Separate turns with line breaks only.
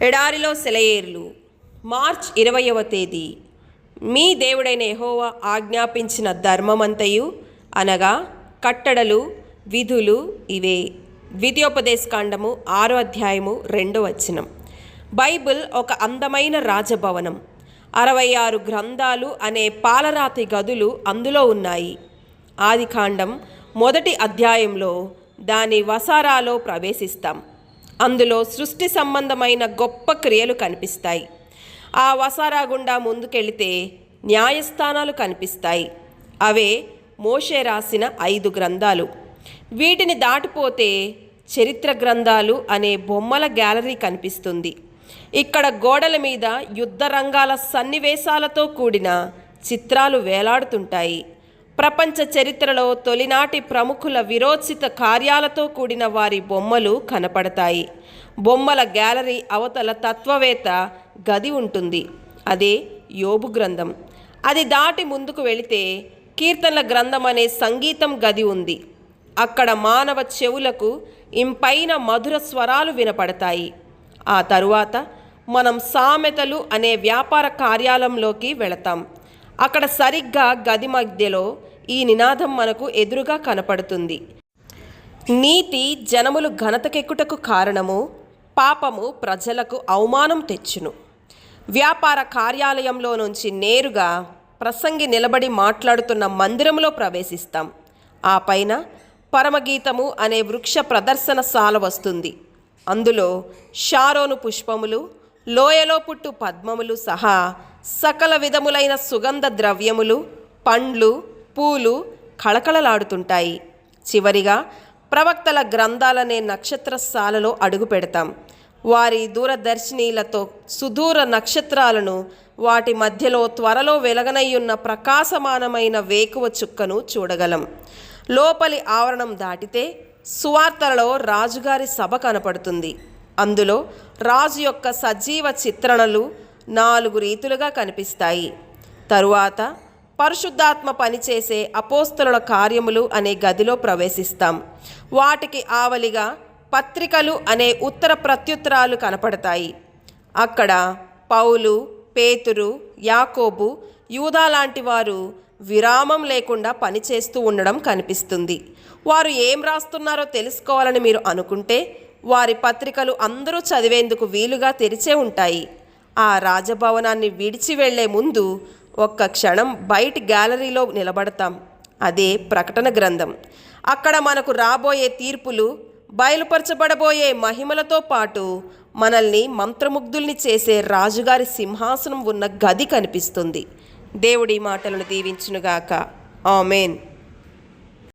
ఎడారిలో సెలయేర్లు. మార్చ్ 20వ తేదీ. మీ దేవుడైన యెహోవా ఆజ్ఞాపించిన ధర్మమంతయు అనగా కట్టడలు విధులు ఇవే. ద్వితీయోపదేశకాండము 6వ అధ్యాయము 2వ వచనం. బైబిల్ ఒక అందమైన రాజభవనం. 66 గ్రంథాలు అనే పాలరాతి గదులు అందులో ఉన్నాయి. ఆదికాండం 1వ అధ్యాయంలో దాని వసారాలో ప్రవేశిస్తాం. అందులో సృష్టి సంబంధమైన గొప్ప క్రియలు కనిపిస్తాయి. ఆ వసారా గుండా ముందుకెళితే న్యాయస్థానాలు కనిపిస్తాయి. అవే మోషే రాసిన 5 గ్రంథాలు. వీటిని దాటిపోతే చరిత్ర గ్రంథాలు అనే బొమ్మల గ్యాలరీ కనిపిస్తుంది. ఇక్కడ గోడల మీద యుద్ధ రంగాల సన్నివేశాలతో కూడిన చిత్రాలు వేలాడుతుంటాయి. ప్రపంచ చరిత్రలో తొలినాటి ప్రముఖుల విరోచిత కార్యాలతో కూడిన వారి బొమ్మలు కనపడతాయి. బొమ్మల గ్యాలరీ అవతల తత్వవేత్త గది ఉంటుంది. అదే యోబు గ్రంథం. అది దాటి ముందుకు వెళితే కీర్తనల గ్రంథం అనే సంగీతం గది ఉంది. అక్కడ మానవ చెవులకు ఇంపైన మధుర స్వరాలు వినపడతాయి. ఆ తరువాత మనం సామెతలు అనే వ్యాపార కార్యాలయంలోకి వెళతాం. అక్కడ సరిగ్గా గది మధ్యలో ఈ నినాదం మనకు ఎదురుగా కనపడుతుంది. నీతి జనములు ఘనతకెక్కుటకు కారణము, పాపము ప్రజలకు అవమానం తెచ్చును. వ్యాపార కార్యాలయంలో నుంచి నేరుగా ప్రసంగి నిలబడి మాట్లాడుతున్న మందిరంలో ప్రవేశిస్తాం. ఆ పైన పరమగీతము అనే వృక్ష ప్రదర్శనశాల వస్తుంది. అందులో షారోను పుష్పములు, లోయలో పుట్టు పద్మములు సహా సకల విధములైన సుగంధ ద్రవ్యములు, పండ్లు, పూలు కళకళలాడుతుంటాయి. చివరిగా ప్రవక్తల గ్రంథాలనే నక్షత్రశాలలో అడుగు పెడతాం. వారి దూరదర్శినీలతో సుదూర నక్షత్రాలను, వాటి మధ్యలో త్వరలో వెలగనయ్యున్న ప్రకాశమానమైన వేకువ చుక్కను చూడగలం. లోపలి ఆవరణం దాటితే సువార్తలలో రాజుగారి సభ కనపడుతుంది. అందులో రాజు యొక్క సజీవ చిత్రణలు 4 రీతులుగా కనిపిస్తాయి. తరువాత పరిశుద్ధాత్మ పనిచేసే అపోస్తలుల కార్యములు అనే గదిలో ప్రవేశిస్తాం. వాటికి ఆవలిగా పత్రికలు అనే ఉత్తర ప్రత్యుత్తరాలు కనపడతాయి. అక్కడ పౌలు, పేతురు, యాకోబు, యూదా లాంటి వారు విరామం లేకుండా పనిచేస్తూ ఉండడం కనిపిస్తుంది. వారు ఏం రాస్తున్నారో తెలుసుకోవాలని మీరు అనుకుంటే వారి పత్రికలు అందరూ చదివేందుకు వీలుగా తెరిచే ఉంటాయి. ఆ రాజభవనాన్ని విడిచి వెళ్లే ముందు ఒక్క క్షణం బయటి గ్యాలరీలో నిలబడతాం. అదే ప్రకటన గ్రంథం. అక్కడ మనకు రాబోయే తీర్పులు, బయలుపరచబడబోయే మహిమలతో పాటు మనల్ని మంత్రముగ్ధుల్ని చేసే రాజుగారి సింహాసనం ఉన్న గది కనిపిస్తుంది. దేవుడి మాటలను దీవించునుగాక. ఆమేన్.